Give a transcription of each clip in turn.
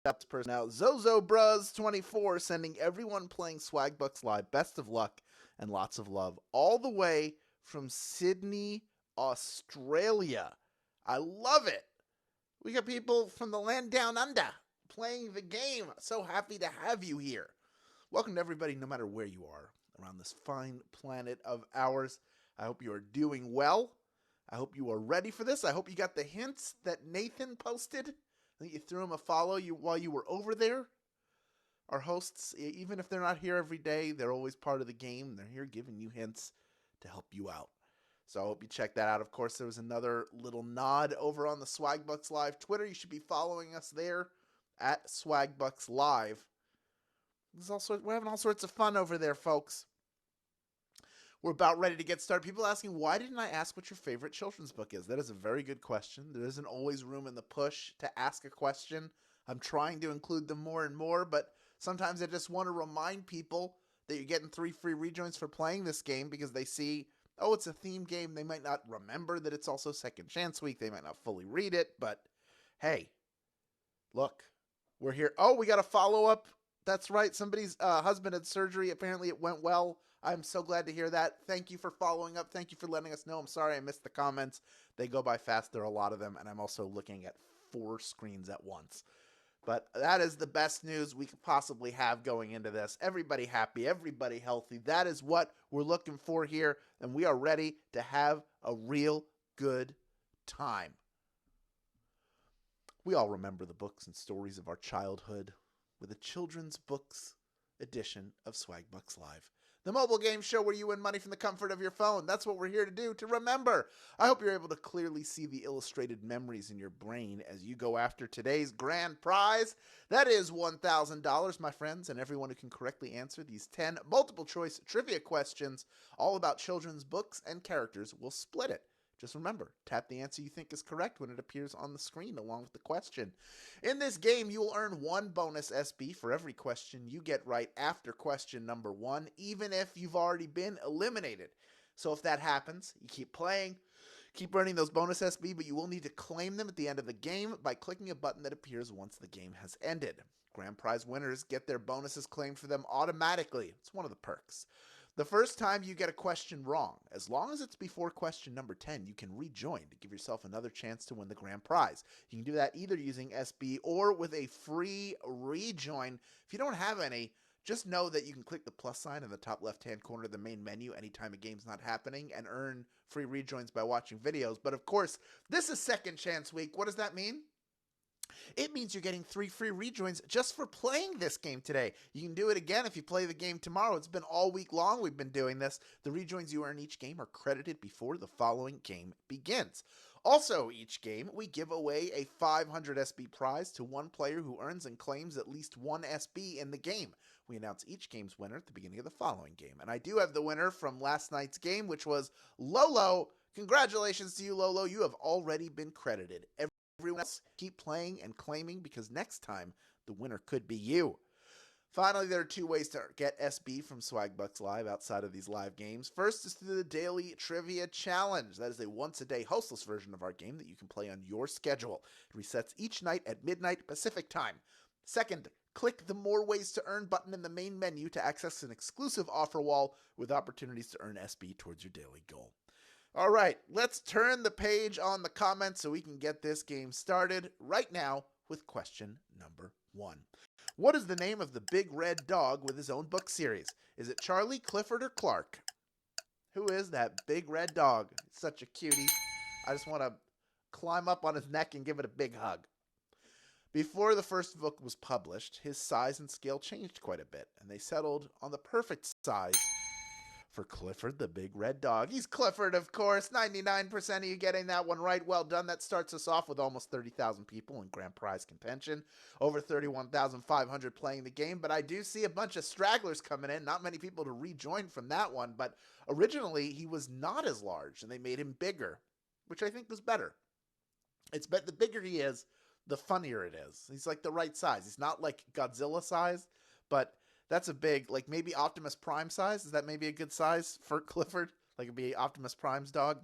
That's person out. Zozo Bros 24 sending everyone playing Swagbucks Live best of luck and lots of love all the way from Sydney, Australia. I love it. We got people from the land down under playing the game. So happy to have you here. Welcome to everybody, no matter where you are around this fine planet of ours. I hope you are doing well. I hope you are ready for this. I hope you got the hints that Nathan posted. I think you threw him a follow while you were over there. Our hosts, even if they're not here every day, they're always part of the game. They're here giving you hints to help you out. So I hope you check that out. Of course, there was another little nod over on the Swagbucks Live Twitter. You should be following us there at Swagbucks Live. We're having all sorts of fun over there, folks. We're about ready to get started. People asking, why didn't I ask what your favorite children's book is? That is a very good question. There isn't always room in the push to ask a question. I'm trying to include them more and more, but sometimes I just want to remind people that you're getting 3 free rejoins for playing this game because they see, oh, it's a theme game. They might not remember that it's also Second Chance Week. They might not fully read it, but hey, look, we're here. Oh, we got a follow-up. That's right. Somebody's husband had surgery. Apparently it went well. I'm so glad to hear that. Thank you for following up. Thank you for letting us know. I'm sorry I missed the comments. They go by fast. There are a lot of them, and I'm also looking at 4 screens at once. But that is the best news we could possibly have going into this. Everybody happy, everybody healthy. That is what we're looking for here, and we are ready to have a real good time. We all remember the books and stories of our childhood with a children's books edition of Swagbucks Live. The mobile game show where you win money from the comfort of your phone. That's what we're here to do, to remember. I hope you're able to clearly see the illustrated memories in your brain as you go after today's grand prize. That is $1,000, my friends, and everyone who can correctly answer these 10 multiple-choice trivia questions all about children's books and characters will split it. Just remember, tap the answer you think is correct when it appears on the screen along with the question. In this game, you will earn 1 bonus SB for every question you get right after question number 1, even if you've already been eliminated. So if that happens, you keep playing, keep earning those bonus SB, but you will need to claim them at the end of the game by clicking a button that appears once the game has ended. Grand prize winners get their bonuses claimed for them automatically. It's one of the perks. The first time you get a question wrong, as long as it's before question number 10, you can rejoin to give yourself another chance to win the grand prize. You can do that either using SB or with a free rejoin. If you don't have any, just know that you can click the plus sign in the top left-hand corner of the main menu anytime a game's not happening and earn free rejoins by watching videos. But of course, this is Second Chance Week. What does that mean? It means you're getting 3 free rejoins just for playing this game today. You can do it again if you play the game tomorrow. It's been all week long we've been doing this. The rejoins you earn each game are credited before the following game begins. Also, each game, we give away a 500 SB prize to one player who earns and claims at least 1 SB in the game. We announce each game's winner at the beginning of the following game. And I do have the winner from last night's game, which was Lolo. Congratulations to you, Lolo. You have already been credited. Everyone else, keep playing and claiming because next time the winner could be you. Finally, there are 2 ways to get SB from Swagbucks Live outside of these live games. First is through the Daily Trivia Challenge. That is a once-a-day hostless version of our game that you can play on your schedule. It resets each night at midnight Pacific time. Second, click the More Ways to Earn button in the main menu to access an exclusive offer wall with opportunities to earn SB towards your daily goal. All right, let's turn the page on the comments so we can get this game started right now with question number 1. What is the name of the big red dog with his own book series? Is it Charlie, Clifford, or Clark? Who is that big red dog? Such a cutie. I just want to climb up on his neck and give it a big hug. Before the first book was published, his size and scale changed quite a bit, and they settled on the perfect size for Clifford the big red dog. He's Clifford, of course. 99% of you getting that one right. Well done. That starts us off with almost 30,000 people in grand prize contention. Over 31,500 playing the game, but I do see a bunch of stragglers coming in. Not many people to rejoin from that one, but originally he was not as large, and they made him bigger, which I think was better. The bigger he is, the funnier it is. He's like the right size. He's not like Godzilla size, but that's a big, like maybe Optimus Prime size. Is that maybe a good size for Clifford? Like it'd be Optimus Prime's dog.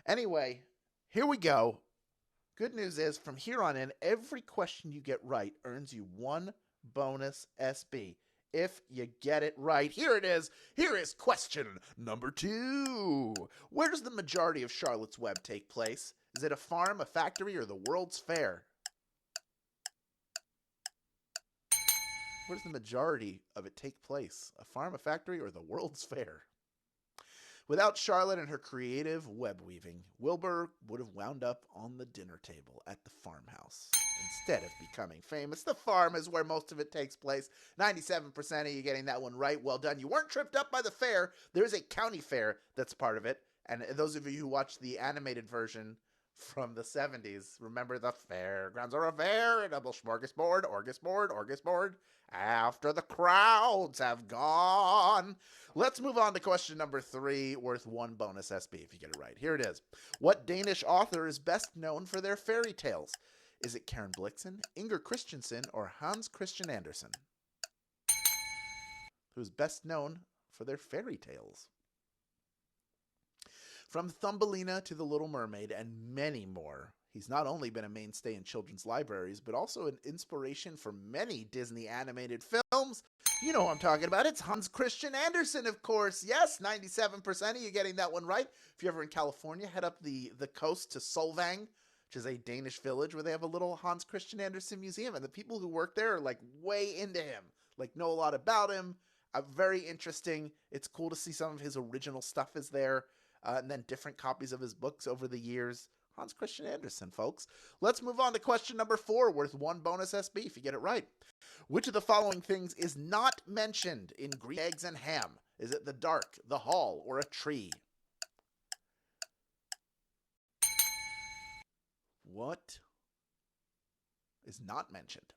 Anyway, here we go. Good news is, from here on in, every question you get right earns you 1 bonus SB. If you get it right, here it is. Here is question number 2. Where does the majority of Charlotte's Web take place? Is it a farm, a factory, or the World's Fair? Where does the majority of it take place? A farm, a factory, or the World's Fair? Without Charlotte and her creative web weaving, Wilbur would have wound up on the dinner table at the farmhouse. Instead of becoming famous, the farm is where most of it takes place. 97% of you getting that one right. Well done. You weren't tripped up by the fair. There's a county fair that's part of it. And those of you who watched the animated version from the 70s, remember the fairgrounds are a veritable smorgasbord, orgasbord, after the crowds have gone. Let's move on to question number 3, worth 1 bonus SB if you get it right. Here it is. What Danish author is best known for their fairy tales? Is it Karen Blixen, Inger Christensen, or Hans Christian Andersen? Who's best known for their fairy tales? From Thumbelina to The Little Mermaid and many more, he's not only been a mainstay in children's libraries, but also an inspiration for many Disney animated films. You know who I'm talking about. It's Hans Christian Andersen, of course. Yes, 97% of you getting that one right. If you're ever in California, head up the coast to Solvang, which is a Danish village where they have a little Hans Christian Andersen museum. And the people who work there are like way into him, like know a lot about him. Very interesting. It's cool to see some of his original stuff is there. And then different copies of his books over the years. Hans Christian Andersen, folks. Let's move on to question number 4, worth 1 bonus SB if you get it right. Which of the following things is not mentioned in Green Eggs and Ham? Is it the dark, the hall, or a tree? What is not mentioned?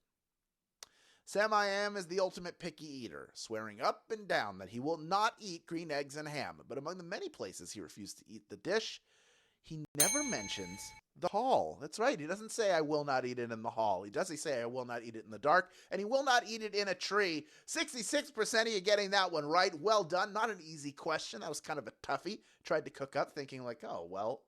Sam I Am is the ultimate picky eater, swearing up and down that he will not eat green eggs and ham. But among the many places he refused to eat the dish, he never mentions the hall. That's right. He doesn't say, I will not eat it in the hall. He doesn't say, I will not eat it in the dark. And he will not eat it in a tree. 66% of you getting that one right. Well done. Not an easy question. That was kind of a toughie. Tried to cook up thinking like, oh, well,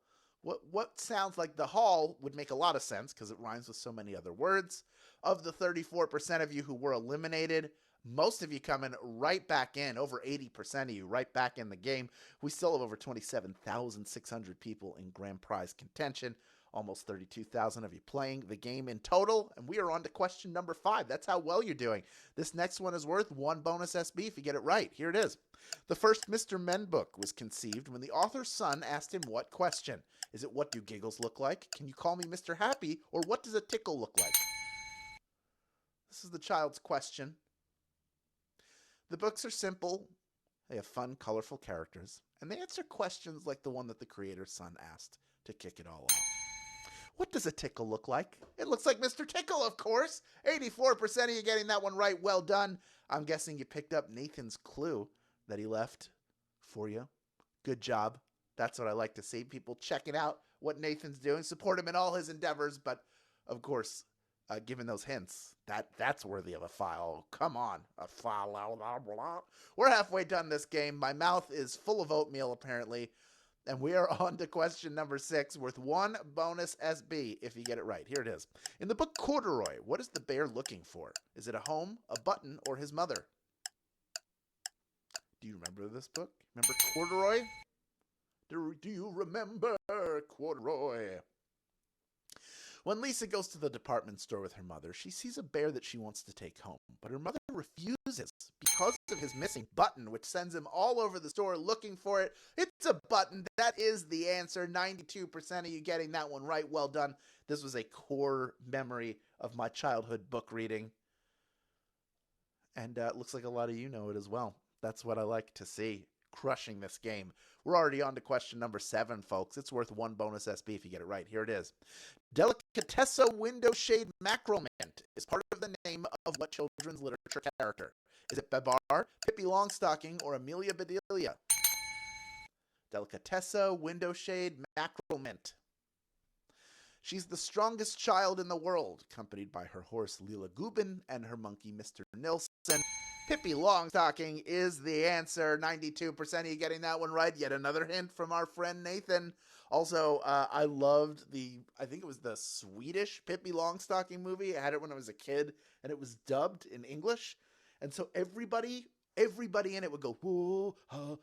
what sounds like the hall would make a lot of sense because it rhymes with so many other words. Of the 34% of you who were eliminated, most of you coming right back in, over 80% of you right back in the game. We still have over 27,600 people in grand prize contention, almost 32,000 of you playing the game in total, and we are on to question number 5. That's how well you're doing. This next one is worth 1 bonus SB if you get it right. Here it is. The first Mr. Men book was conceived when the author's son asked him what question? Is it what do giggles look like? Can you call me Mr. Happy? Or what does a tickle look like? This is the child's question. The books are simple, they have fun, colorful characters, and they answer questions like the one that the creator's son asked to kick it all off. What does a tickle look like? It looks like Mr. Tickle, of course. 84% of you getting that one right. Well done. I'm guessing you picked up Nathan's clue that he left for you. Good job. That's what I like to see. People checking out what Nathan's doing. Support him in all his endeavors, but of course, given those hints, that's worthy of a file. Come on, a file. We're halfway done this game. My mouth is full of oatmeal, apparently, and we are on to question number 6, worth 1 bonus SB if you get it right. Here it is. In the book Corduroy, what is the bear looking for? Is it a home, a button, or his mother? Do you remember this book? Remember Corduroy? Do you remember Corduroy? When Lisa goes to the department store with her mother, she sees a bear that she wants to take home, but her mother refuses because of his missing button, which sends him all over the store looking for it. It's a button. That is the answer. 92% of you getting that one right. Well done. This was a core memory of my childhood book reading, and it looks like a lot of you know it as well. That's what I like to see. Crushing this game. We're already on to question number 7, folks. It's worth 1 bonus SB if you get it right. Here it is. Delicatesso Window Shade Mackerel Mint is part of the name of what children's literature character? Is it Babar, Pippi Longstocking, or Amelia Bedelia? Delicatesso Window Shade Mackerel Mint. She's the strongest child in the world, accompanied by her horse Lila Gubin and her monkey Mr. Nilsson. Pippi Longstocking is the answer. 92% of you getting that one right. Yet another hint from our friend Nathan. Also, I loved I think it was the Swedish Pippi Longstocking movie. I had it when I was a kid, and it was dubbed in English. And so everybody in it would go, whoa, ha,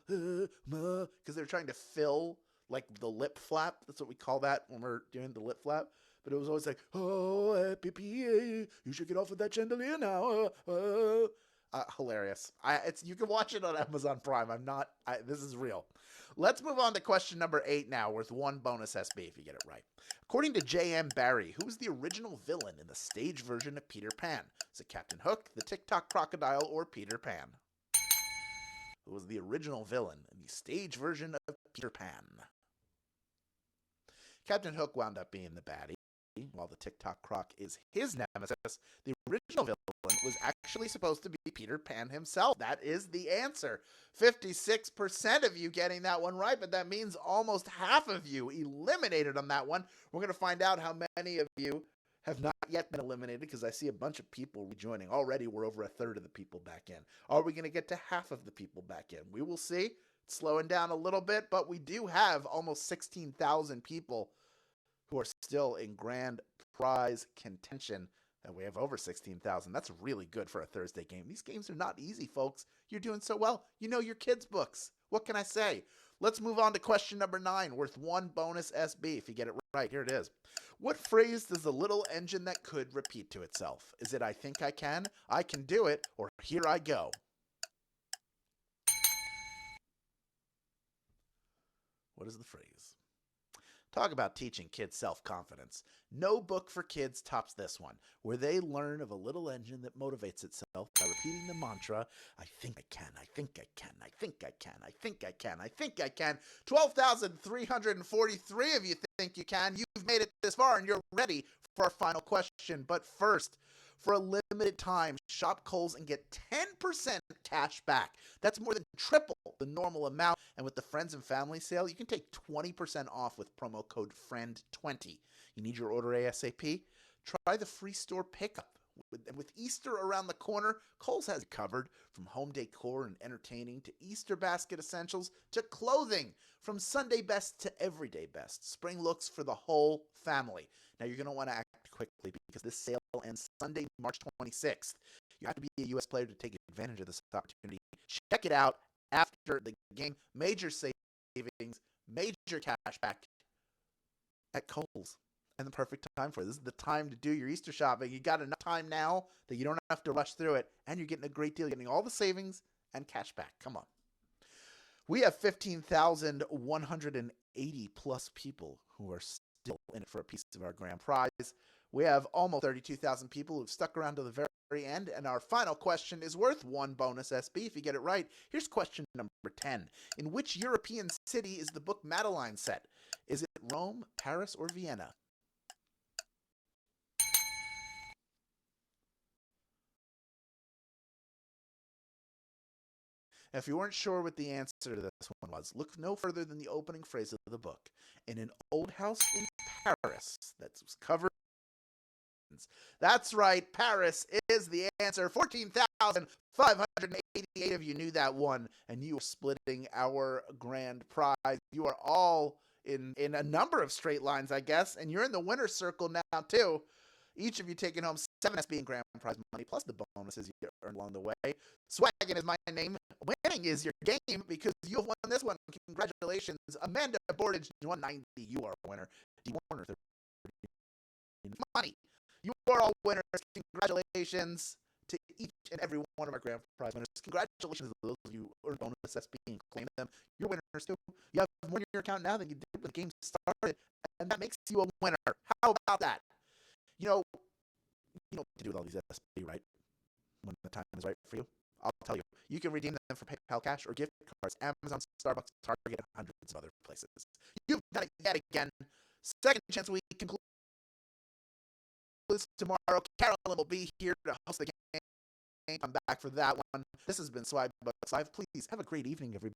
ma, because they're trying to fill like the lip flap. That's what we call that when we're doing the lip flap. But it was always like, oh, Pippi, you should get off of that chandelier now. Hilarious. You can watch it on Amazon Prime. This is real. Let's move on to question number 8 now, worth 1 bonus SB if you get it right. According to J.M. Barrie, who was the original villain in the stage version of Peter Pan? Is it Captain Hook, the Tick-Tock Crocodile, or Peter Pan? Who was the original villain in the stage version of Peter Pan? Captain Hook wound up being the baddie, while the Tick-Tock Croc is his nemesis. The original villain was actually supposed to be Peter Pan himself. That is the answer. 56% of you getting that one right, but that means almost half of you eliminated on that one. We're going to find out how many of you have not yet been eliminated, because I see a bunch of people rejoining. Already we're over a third of the people back in. Are we going to get to half of the people back in? We will see. It's slowing down a little bit, but we do have almost 16,000 people who are still in grand prize contention. And we have over 16,000. That's really good for a Thursday game. These games are not easy, folks. You're doing so well. You know your kids' books. What can I say? Let's move on to question number 9, worth 1 bonus SB if you get it right. Here it is. What phrase does the little engine that could repeat to itself? Is it I think I can do it, or here I go? What is the phrase? Talk about teaching kids self-confidence. No book for kids tops this one, where they learn of a little engine that motivates itself by repeating the mantra, I think I can, I think I can, I think I can, I think I can, I think I can. 12,343 of you think you can. You've made it this far, and you're ready for our final question. But first, for a limited time, shop Kohl's and get 10% cash back. That's more than triple the normal amount. And with the Friends and Family sale, you can take 20% off with promo code FRIEND20. You need your order ASAP? Try the free store pickup. With Easter around the corner, Kohl's has it covered, from home decor and entertaining to Easter basket essentials to clothing, from Sunday best to everyday best. Spring looks for the whole family. Now, you're going to want to act quickly, because this sale ends Sunday, March 26th. You have to be a U.S. player to take advantage of this opportunity. Check it out after the game. Major savings, major cash back at Kohl's. And the perfect time for it. This is the time to do your Easter shopping. You got enough time now that you don't have to rush through it, and you're getting a great deal. You're getting all the savings and cash back. Come on. We have 15,180 plus people who are still in it for a piece of our grand prize. We have almost 32,000 people who've stuck around to the very end, and our final question is worth 1 bonus SB if you get it right. Here's question number 10. In which European city is the book Madeline set? Is it Rome, Paris, or Vienna? If you weren't sure what the answer to this one was, look no further than the opening phrase of the book. In an old house in Paris that was covered. That's right, Paris is the answer. 14,588 of you knew that one, and you are splitting our grand prize. You are all in a number of straight lines, I guess, and you're in the winner's circle now, too. Each of you taking home 7 SB in grand prize money, plus the bonuses you earned along the way. Swaggin is my name. Winning is your game, because you've won this one. Congratulations. Amanda Bordage, 190. You are a winner. D. Warner, 30 money. You are all winners. Congratulations to each and every one of our grand prize winners. Congratulations to those of you who earned bonus SB and claim them. You're winners, too. You have more in your account now than you did when the game started, and that makes you a winner. How about that? You know what to do with all these SB, right? When the time is right for you. I'll tell you. You can redeem them for PayPal cash or gift cards, Amazon, Starbucks, Target, and hundreds of other places. You've done it yet again. Second chance week concludes tomorrow. Carolyn will be here to host the game. I'm back for that one. This has been Swagbucks Live. Please have a great evening, everybody.